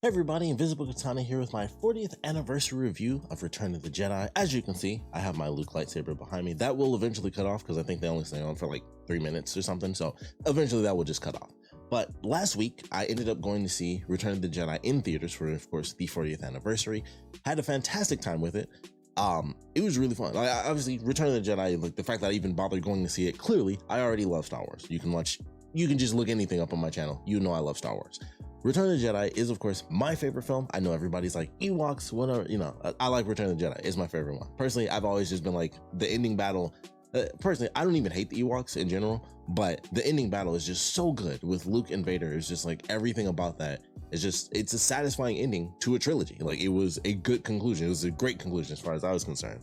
Hey everybody, Invisiblekatana here with my 40th anniversary review of Return of the Jedi. As you can see, I have my Luke lightsaber behind me. That will eventually cut off because I think they only stay on for like 3 minutes or something, so eventually that will just cut off. But last week, I ended up going to see Return of the Jedi in theaters for, of course, the 40th anniversary. Had a fantastic time with it. It was really fun. Like, obviously, Return of the Jedi, like the fact that I even bothered going to see it, clearly, I already love Star Wars. You can just look anything up on my channel. You know I love Star Wars. Return of the Jedi is, of course, my favorite film. I know everybody's like, Ewoks, whatever, I like Return of the Jedi. It's my favorite one. Personally, I've always just been like, the ending battle, personally, I don't even hate the Ewoks in general, but the ending battle is just so good with Luke and Vader. It's just like, everything about that is just, it's a satisfying ending to a trilogy. Like, it was a good conclusion. It was a great conclusion as far as I was concerned.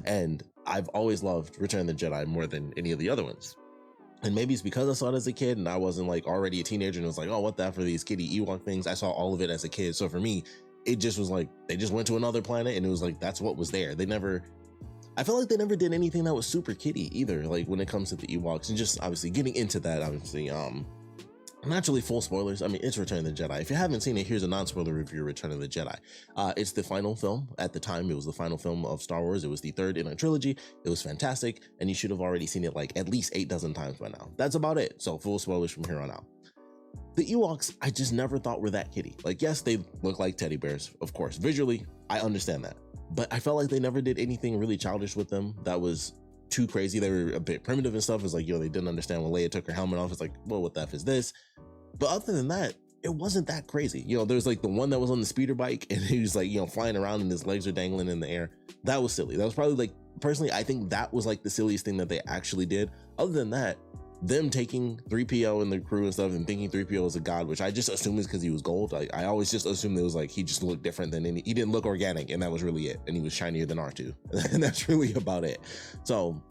And I've always loved Return of the Jedi more than any of the other ones. And maybe it's because I saw it as a kid and I wasn't like already a teenager and it was like, oh, what the F are these kiddie Ewok things? I saw all of it as a kid. So for me, it just was like, they just went to another planet and it was like, that's what was there. I felt like they never did anything that was super kiddie either. Like when it comes to the Ewoks and just obviously getting into that, obviously, naturally full spoilers. I mean, it's Return of the Jedi. If you haven't seen it, here's a non-spoiler review of Return of the Jedi. It's the final film. At the time, it was the final film of Star Wars. It was the third in a trilogy. It was fantastic, and you should have already seen it like at least 8 dozen times by now. That's about it. So full spoilers from here on out. The Ewoks, I just never thought were that kiddie. Like, yes, they look like teddy bears, of course. Visually, I understand that. But I felt like they never did anything really childish with them that was too crazy. They were a bit primitive and stuff. It's like, they didn't understand when Leia took her helmet off. It's like, well, what the F is this? But other than that, it wasn't that crazy. There's like the one that was on the speeder bike and he was like, flying around and his legs are dangling in the air. That was silly. That was probably like, personally, I think that was like the silliest thing that they actually did. Other than that, them taking 3PO and the crew and stuff and thinking 3PO was a god, which I just assume is because he was gold. I always just assumed it was like, he just looked different than he didn't look organic and that was really it. And he was shinier than R2 and that's really about it. So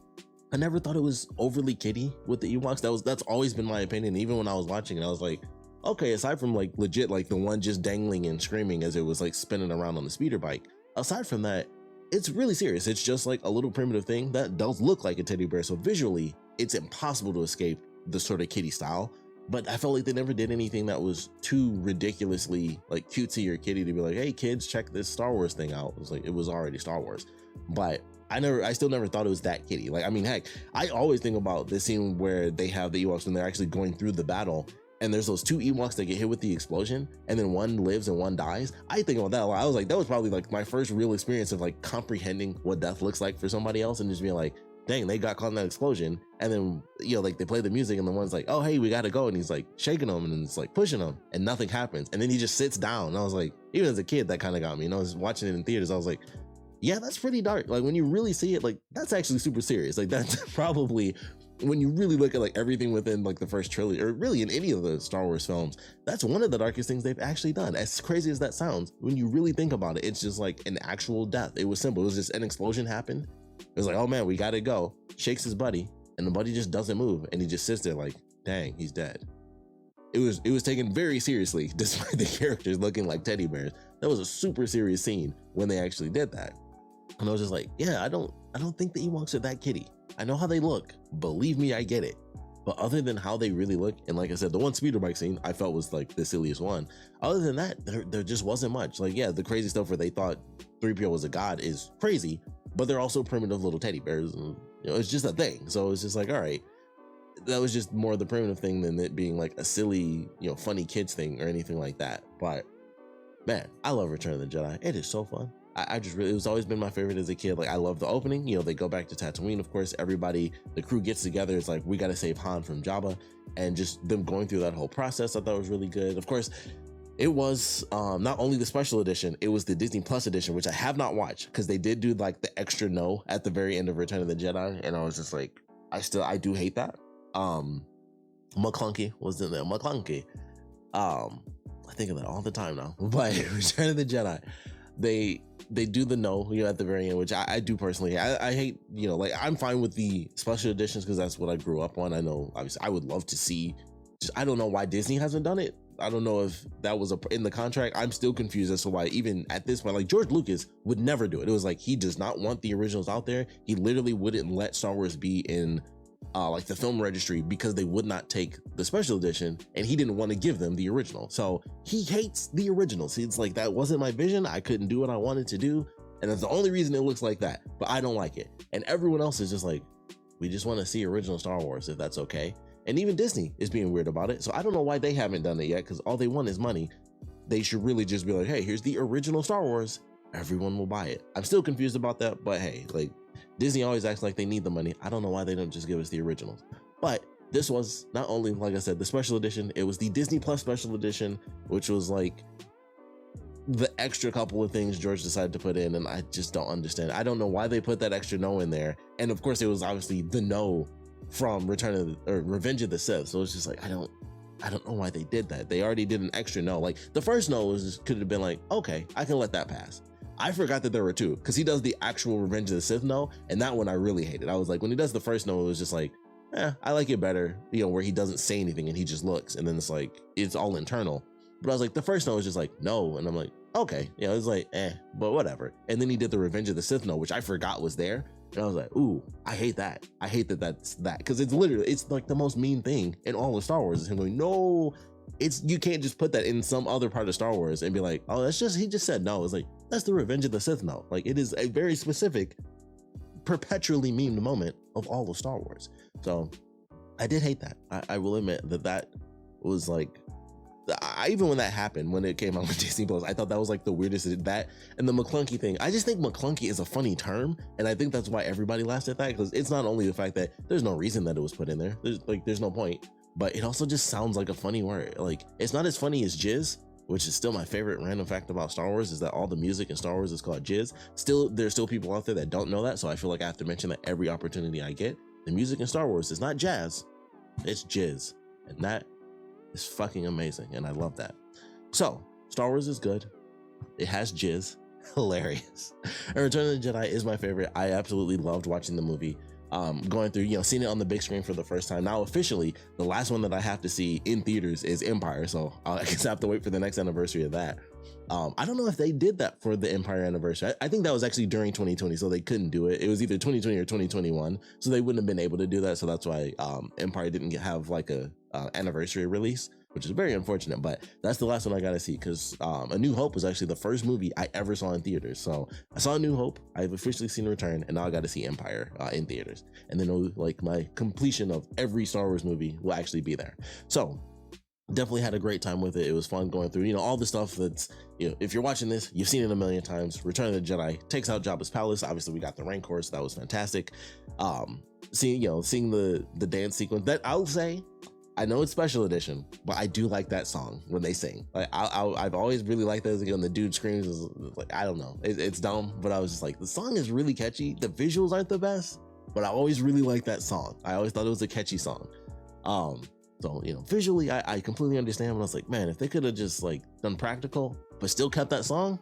I never thought it was overly kiddie with the Ewoks. That's always been my opinion. Even when I was watching it, I was like, okay, aside from like legit, like the one just dangling and screaming as it was like spinning around on the speeder bike, aside from that, it's really serious. It's just like a little primitive thing that does look like a teddy bear. So visually, it's impossible to escape the sort of kiddie style. But I felt like they never did anything that was too ridiculously like cutesy or kiddie to be like, hey kids, check this Star Wars thing out. It was like, it was already Star Wars. But I still never thought it was that kiddie. Like, I mean, heck, I always think about this scene where they have the Ewoks when they're actually going through the battle and there's those 2 Ewoks that get hit with the explosion and then one lives and one dies. I think about that a lot. I was like, that was probably like my first real experience of like comprehending what death looks like for somebody else and just being like, dang, they got caught in that explosion. And then, like they play the music and the one's like, oh, hey, we got to go. And he's like shaking them and it's like pushing them and nothing happens. And then he just sits down. And I was like, even as a kid, that kind of got me. I was watching it in theaters. I was like, yeah, that's pretty dark. Like when you really see it, like that's actually super serious. Like that's probably, when you really look at like everything within like the first trilogy or really in any of the Star Wars films, that's one of the darkest things they've actually done. As crazy as that sounds, when you really think about it, it's just like an actual death. It was simple. It was just an explosion happened. It was like, oh man, we gotta go. Shakes his buddy and the buddy just doesn't move. And he just sits there like, dang, he's dead. It was taken very seriously despite the characters looking like teddy bears. That was a super serious scene when they actually did that. And I was just like, yeah, I don't think the Ewoks are that kiddie. I know how they look. Believe me, I get it. But other than how they really look, and like I said, the one speeder bike scene I felt was like the silliest one. Other than that, there just wasn't much. Like, yeah, the crazy stuff where they thought 3PO was a god is crazy, but they're also primitive little teddy bears. And, it's just a thing. So it's just like, all right, that was just more the primitive thing than it being like a silly, funny kids thing or anything like that. But man, I love Return of the Jedi. It is so fun. I just really, it was always been my favorite as a kid. Like I love the opening, they go back to Tatooine. Of course, everybody, the crew gets together. It's like, we got to save Han from Jabba, and just them going through that whole process, I thought was really good. Of course, it was not only the special edition, it was the Disney Plus edition, which I have not watched because they did do like the extra no at the very end of Return of the Jedi. And I was just like, I do hate that. McClunky was in there. McClunky. I think of that all the time now. But Return of the Jedi, they do the no, at the very end, which I do personally. I hate, like I'm fine with the special editions because that's what I grew up on. I know, obviously, I would love to see. I don't know why Disney hasn't done it. I don't know if that was in the contract. I'm still confused as to why, even at this point, like George Lucas would never do it. It was like he does not want the originals out there. He literally wouldn't let Star Wars be in like the film registry, because they would not take the special edition, and he didn't want to give them the original. So he hates the original. See, it's like, that wasn't my vision. I couldn't do what I wanted to do, and that's the only reason it looks like that. But I don't like it. And everyone else is just like, we just want to see original Star Wars, if that's okay. And even Disney is being weird about it. So I don't know why they haven't done it yet, because all they want is money. They should really just be like, hey, here's the original Star Wars. Everyone will buy it. I'm still confused about that, but hey, like, Disney always acts like they need the money. I don't know why they don't just give us the originals. But this was not only, like I said, the special edition, it was the Disney Plus special edition, which was like the extra couple of things George decided to put in, and I just don't understand. I don't know why they put that extra no in there. And of course, it was obviously the no from Revenge of the Sith. So it's just like, I don't know why they did that. They already did an extra no. Like, the first no could have been like, okay, I can let that pass. I forgot that there were two, because he does the actual Revenge of the Sith no, and that one I really hated. I was like, when he does the first no, it was just like, I like it better, you know, where he doesn't say anything and he just looks, and then it's like, it's all internal. But I was like, the first no was just like, no, and I'm like, okay, you know, it's like, but whatever. And then he did the Revenge of the Sith no, which I forgot was there, and I was like, ooh, I hate that. I hate that that's that, because it's like the most mean thing in all of Star Wars is him going, no. You can't just put that in some other part of Star Wars and be like, oh, he just said no. It's like, that's the Revenge of the Sith no. Like, it is a very specific, perpetually memed moment of all of Star Wars. So I did hate that. I will admit that was like, even when that happened, when it came out with Disney Plus, I thought that was like the weirdest. That and the McClunky thing. I just think McClunky is a funny term, and I think that's why everybody laughed at that, because it's not only the fact that there's no reason that it was put in there. There's no point. But it also just sounds like a funny word. Like, it's not as funny as jizz, which is still my favorite random fact about Star Wars, is that all the music in Star Wars is called jizz. There's still people out there that don't know that, so I feel like I have to mention that every opportunity I get. The music in Star Wars is not jazz, it's jizz. And that is fucking amazing, and I love that. So, Star Wars is good. It has jizz. Hilarious. And Return of the Jedi is my favorite. I absolutely loved watching the movie. Going through, you know, seeing it on the big screen for the first time. Now, officially, the last one that I have to see in theaters is Empire, so I guess I have to wait for the next anniversary of that. I don't know if they did that for the Empire anniversary. I think that was actually during 2020, so they couldn't do it. It was either 2020 or 2021, so they wouldn't have been able to do that. So that's why Empire didn't have like a anniversary release, which is very unfortunate. But that's the last one I got to see, because A New Hope was actually the first movie I ever saw in theaters. So I saw A New Hope, I've officially seen Return, and now I got to see Empire in theaters. And then like my completion of every Star Wars movie will actually be there. So definitely had a great time with it. It was fun going through, you know, all the stuff that's, you know, if you're watching this, you've seen it a million times. Return of the Jedi takes out Jabba's palace. Obviously, we got the Rancor, so that was fantastic. Seeing the dance sequence, that I'll say, I know it's special edition, but I do like that song when they sing. Like, I've always really liked that. When the dude screams, it's like, I don't know, it's dumb, but I was just like, the song is really catchy. The visuals aren't the best, but I always really liked that song. I always thought it was a catchy song. So, you know, visually, I completely understand. But I was like, man, if they could have just like done practical, but still kept that song,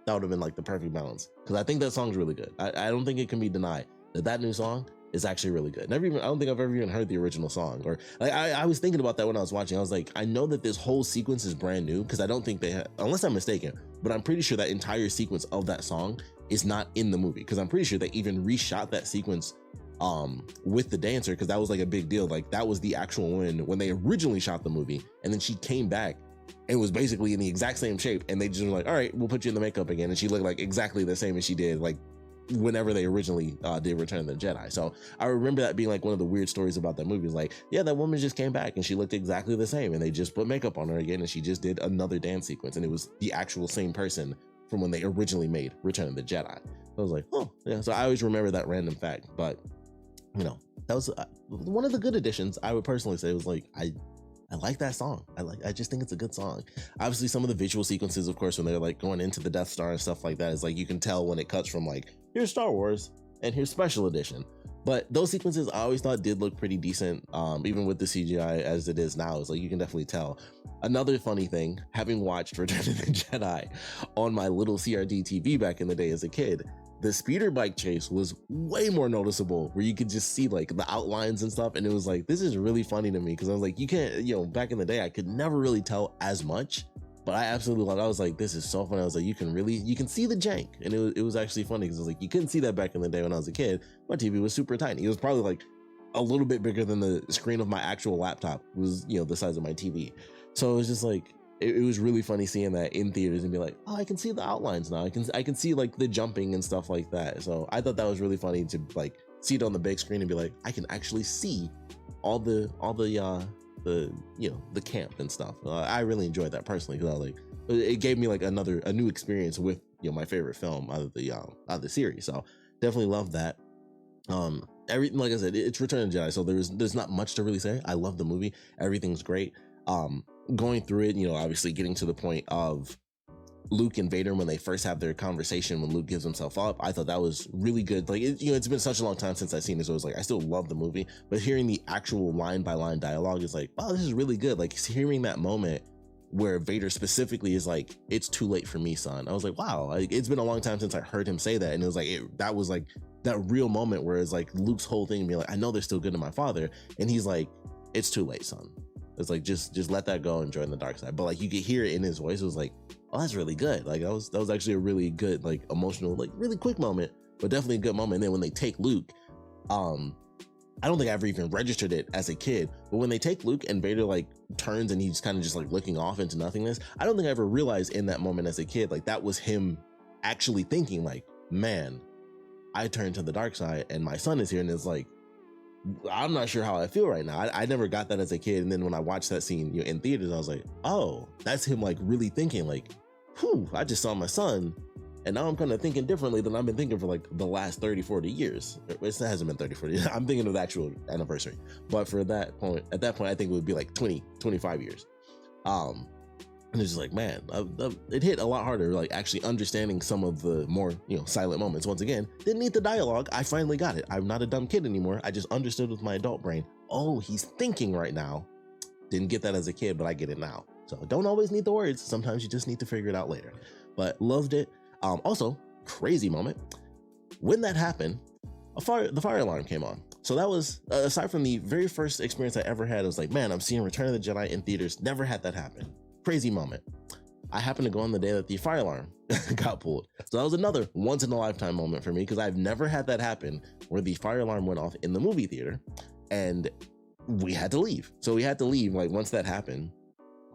that would have been like the perfect balance. Because I think that song's really good. I don't think it can be denied that new song is actually really good. I don't think I've ever even heard the original song. Or like, I was thinking about that when I was watching. I was like, I know that this whole sequence is brand new, because I don't think they have, unless I'm mistaken, but I'm pretty sure that entire sequence of that song is not in the movie, because I'm pretty sure they even reshot that sequence with the dancer, because that was like a big deal. Like, that was the actual one when they originally shot the movie, and then she came back and was basically in the exact same shape, and they just were like, all right, we'll put you in the makeup again, and she looked like exactly the same as she did like whenever they originally did Return of the Jedi. So I remember that being like one of the weird stories about that movie. Is like, yeah, that woman just came back and she looked exactly the same, and they just put makeup on her again, and she just did another dance sequence, and it was the actual same person from when they originally made Return of the Jedi. I was like, oh yeah. So I always remember that random fact. But you know, that was one of the good additions. I would personally say. It was like, I like that song. I just think it's a good song. Obviously, some of the visual sequences, of course, when they're like going into the Death Star and stuff like that, is like, you can tell when it cuts from like, here's Star Wars and here's Special Edition. But those sequences I always thought did look pretty decent, even with the CGI as it is now. It's like, you can definitely tell. Another funny thing, having watched Return of the Jedi on my little CRT TV back in the day as a kid, the speeder bike chase was way more noticeable, where you could just see like the outlines and stuff. And it was like, this is really funny to me, because I was like, you can't, you know, back in the day, I could never really tell as much, but I absolutely loved it. I was like, this is so funny. I was like, you can see the jank. And it was actually funny, because I was like, you couldn't see that back in the day when I was a kid. My TV was super tiny. It was probably like a little bit bigger than the screen of my actual laptop. It was, you know, the size of my TV. So it was just like, it was really funny seeing that in theaters and be like, oh, I can see the outlines now. I can see like the jumping and stuff like that. So I thought that was really funny to like see it on the big screen and be like, I can actually see all the you know, the camp and stuff. I really enjoyed that personally, because I was like, it gave me like a new experience with, you know, my favorite film out of the series. So definitely love that. Everything, like I said, it's Return of the Jedi, so there's not much to really say. I love the movie. Everything's great. Going through it, you know, obviously getting to the point of Luke and Vader when they first have their conversation, when Luke gives himself up, I thought that was really good. Like, you know, it's been such a long time since I've seen this, so it was like, I still love the movie, but hearing the actual line by line dialogue is like, wow, this is really good. Like, hearing that moment where Vader specifically is like, it's too late for me, son. I was like, wow, like, it's been a long time since I heard him say that. And it was like, that was like that real moment where it's like Luke's whole thing being like, I know they're still good to my father. And he's like, it's too late, son. It's like, just let that go and join the dark side. But like, you could hear it in his voice. It was like, oh, that's really good. Like, that was actually a really good, like, emotional, like, really quick moment, but definitely a good moment. And then when they take Luke, I don't think I ever even registered it as a kid, but when they take Luke and Vader like turns and he's kind of just like looking off into nothingness, I don't think I ever realized in that moment as a kid, like, that was him actually thinking like, man, I turned to the dark side and my son is here. And it's like, I'm not sure how I feel right now. I never got that as a kid. And then when I watched that scene, you know, in theaters, I was like, oh, that's him like really thinking like, whew, I just saw my son. And now I'm kind of thinking differently than I've been thinking for like the last 30, 40 years. It hasn't been 30, 40 years. I'm thinking of the actual anniversary. But for that point, at that point, I think it would be like 20, 25 years. And it's just like, man, it hit a lot harder, like actually understanding some of the more, you know, silent moments. Once again, didn't need the dialogue. I finally got it. I'm not a dumb kid anymore. I just understood with my adult brain. Oh, he's thinking right now. Didn't get that as a kid, but I get it now. So don't always need the words. Sometimes you just need to figure it out later. But loved it. Also, crazy moment. When that happened, the fire alarm came on. So that was, aside from the very first experience I ever had, it was like, man, I'm seeing Return of the Jedi in theaters. Never had that happen. Crazy moment. I happened to go on the day that the fire alarm got pulled. So that was another once in a lifetime moment for me, because I've never had that happen where the fire alarm went off in the movie theater and we had to leave. So we had to leave like once that happened.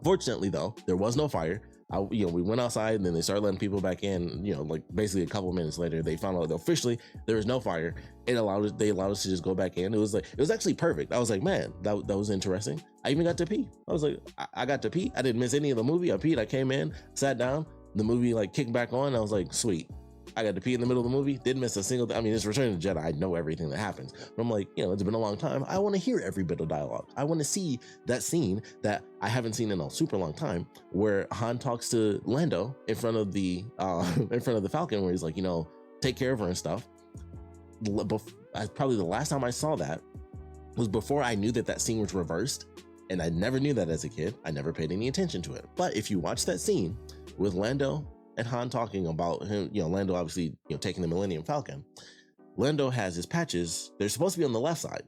Fortunately though, there was no fire. We went outside and then they started letting people back in, you know, like basically a couple minutes later, they found out that officially there was no fire. They allowed us to just go back in. It was actually perfect. I was like, man, that was interesting. I even got to pee. I was like, I got to pee. I didn't miss any of the movie. I peed. I came in, sat down, the movie like kicked back on. I was like, sweet. I got to pee in the middle of the movie. Didn't miss a single thing. I mean, it's Return of the Jedi. I know everything that happens. But I'm like, you know, it's been a long time. I want to hear every bit of dialogue. I want to see that scene that I haven't seen in a super long time, where Han talks to Lando in front of the Falcon, where he's like, you know, take care of her and stuff. Probably the last time I saw that was before I knew that scene was reversed. And I never knew that as a kid. I never paid any attention to it. But if you watch that scene with Lando and Han talking about him, you know, Lando obviously, you know, taking the Millennium Falcon, Lando has his patches. They're supposed to be on the left side.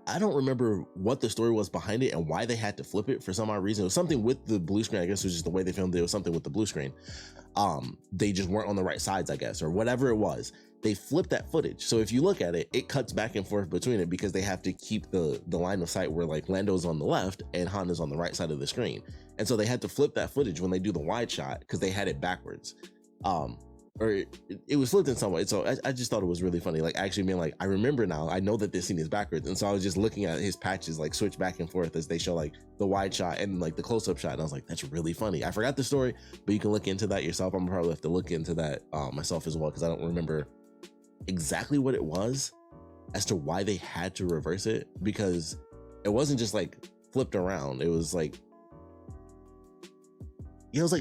I don't remember what the story was behind it and why they had to flip it for some odd reason. It was something with the blue screen. I guess it was just the way they filmed it. It was something with the blue screen. They just weren't on the right sides, I guess, or whatever it was. They flipped that footage. So if you look at it, it cuts back and forth between it because they have to keep the line of sight where like Lando's on the left and Han is on the right side of the screen. And so they had to flip that footage when they do the wide shot because they had it backwards. Or it was flipped in some way. So I just thought it was really funny. Like actually being like, I remember now, I know that this scene is backwards. And so I was just looking at his patches like switch back and forth as they show like the wide shot and like the close-up shot. And I was like, that's really funny. I forgot the story, but you can look into that yourself. I'm probably have to look into that myself as well, because I don't remember exactly what it was as to why they had to reverse it, because it wasn't just like flipped around. It was like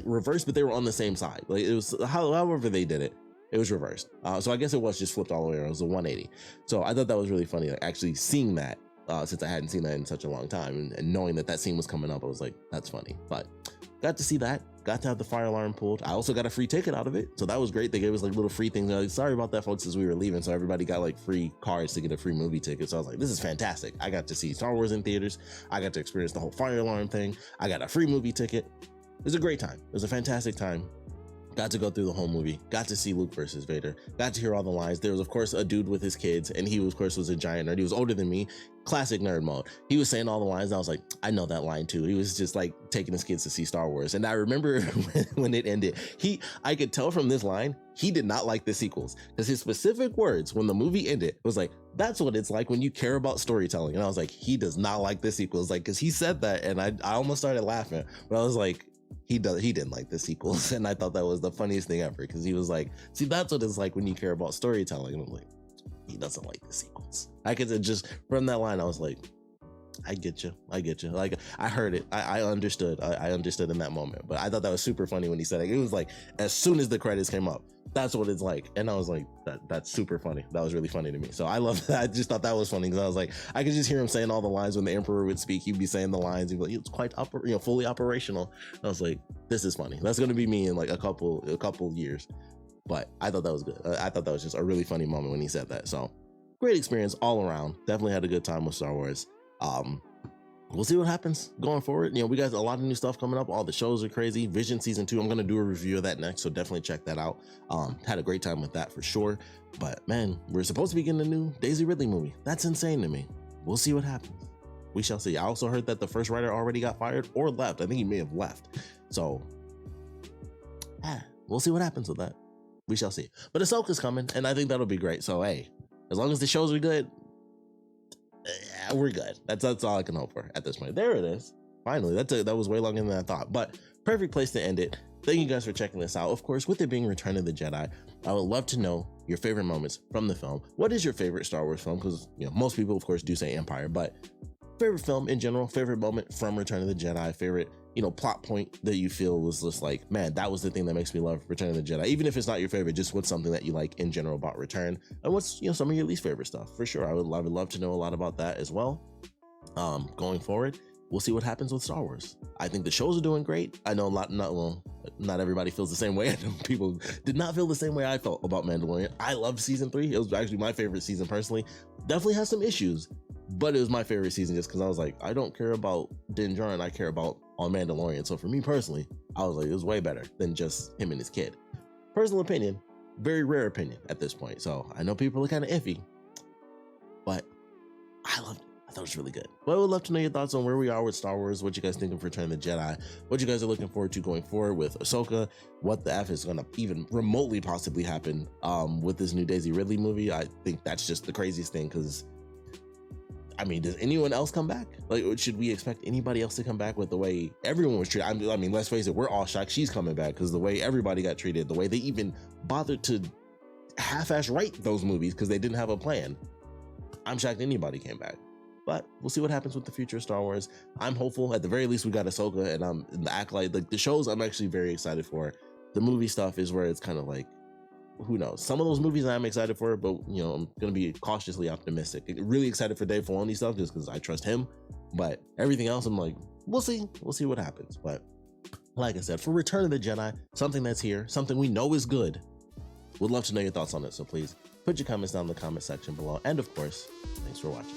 reversed, but they were on the same side. Like it was however they did it, it was reversed. So I guess it was just flipped all the way around. It was a 180. So I thought that was really funny, like actually seeing that, since I hadn't seen that in such a long time, and knowing that scene was coming up, I was like, that's funny. But got to see that, got to have the fire alarm pulled. I also got a free ticket out of it, so that was great. They gave us like little free things. Like, sorry about that, folks, as we were leaving. So everybody got like free cards to get a free movie ticket. So I was like, this is fantastic. I got to see Star Wars in theaters. I got to experience the whole fire alarm thing. I got a free movie ticket. It was a great time. It was a fantastic time. Got to go through the whole movie, got to see Luke versus Vader, got to hear all the lines. There was, of course, a dude with his kids, and he, of course, was a giant nerd. He was older than me, classic nerd mode. He was saying all the lines. I was like, I know that line too. He was just like taking his kids to see Star Wars. And I remember when it ended, I could tell from this line, he did not like the sequels, because his specific words when the movie ended was like, that's what it's like when you care about storytelling. And I was like, he does not like the sequels. Like, because he said that, and I almost started laughing, but I was like, he didn't like the sequels. And I thought that was the funniest thing ever, because he was like, see, that's what it's like when you care about storytelling. And I'm like, he doesn't like the sequels. I could just, from that line, I was like, I get you. Like, I heard it. I understood. I understood in that moment. But I thought that was super funny when he said it. It was like, as soon as the credits came up, that's what it's like. And I was like, that's super funny. That was really funny to me. So I love that. I just thought that was funny, because I was like, I could just hear him saying all the lines when the Emperor would speak. He'd be saying the lines. He'd be like, it's quite fully operational. And I was like, this is funny. That's going to be me in like a couple years. But I thought that was good. I thought that was just a really funny moment when he said that. So great experience all around. Definitely had a good time with Star Wars. We'll see what happens going forward. We got a lot of new stuff coming up. All the shows are crazy. Vision season 2, I'm going to do a review of that next, so definitely check that out. Had a great time with that for sure. But man, we're supposed to be getting a new Daisy Ridley movie. That's insane to me. We'll see what happens. We shall see. I also heard that the first writer already got fired or left. I think he may have left. So we'll see what happens with that. We shall see. But Ahsoka's coming, and I think that'll be great. So hey, as long as the shows are good, we're good. That's all I can hope for at this point. There it is. Finally, that was way longer than I thought, but perfect place to end it. Thank you guys for checking this out. Of course, with it being Return of the Jedi, I would love to know your favorite moments from the film. What is your favorite Star Wars film? Because most people, of course, do say Empire, but favorite film in general, favorite moment from Return of the Jedi, favorite plot point that you feel was just like, man, that was the thing that makes me love Return of the Jedi. Even if it's not your favorite, just what's something that you like in general about Return, and what's some of your least favorite stuff. For sure, I would love to know a lot about that as well. Going forward, we'll see what happens with Star Wars. I think the shows are doing great. I know not everybody feels the same way. I know people did not feel the same way I felt about Mandalorian. I loved season 3. It was actually my favorite season personally. Definitely has some issues, but it was my favorite season just because I was like, I don't care about Din Djarin, I care about on Mandalorian. So for me personally, I was like, it was way better than just him and his kid. Personal opinion, very rare opinion at this point. So I know people are kind of iffy, but I loved it. I thought it was really good. But I would love to know your thoughts on where we are with Star Wars, what you guys think of Return of the Jedi, what you guys are looking forward to going forward with Ahsoka, what the F is going to even remotely possibly happen with this new Daisy Ridley movie. I think that's just the craziest thing, because I mean, does anyone else come back? Like, should we expect anybody else to come back with the way everyone was treated? I mean, let's face it, we're all shocked she's coming back, because the way everybody got treated, the way they even bothered to half-ass write those movies because they didn't have a plan. I'm shocked anybody came back. But we'll see what happens with the future of Star Wars. I'm hopeful. At the very least, we got Ahsoka, and the Acolyte. Like the shows, I'm actually very excited for. The movie stuff is where it's kind of like, who knows? Some of those movies I'm excited for, but I'm gonna be cautiously optimistic. Really excited for Dave Filoni stuff just because I trust him. But everything else, I'm like, we'll see. We'll see what happens. But like I said, for Return of the Jedi, something that's here, something we know is good. Would love to know your thoughts on it. So please put your comments down in the comment section below. And of course, thanks for watching.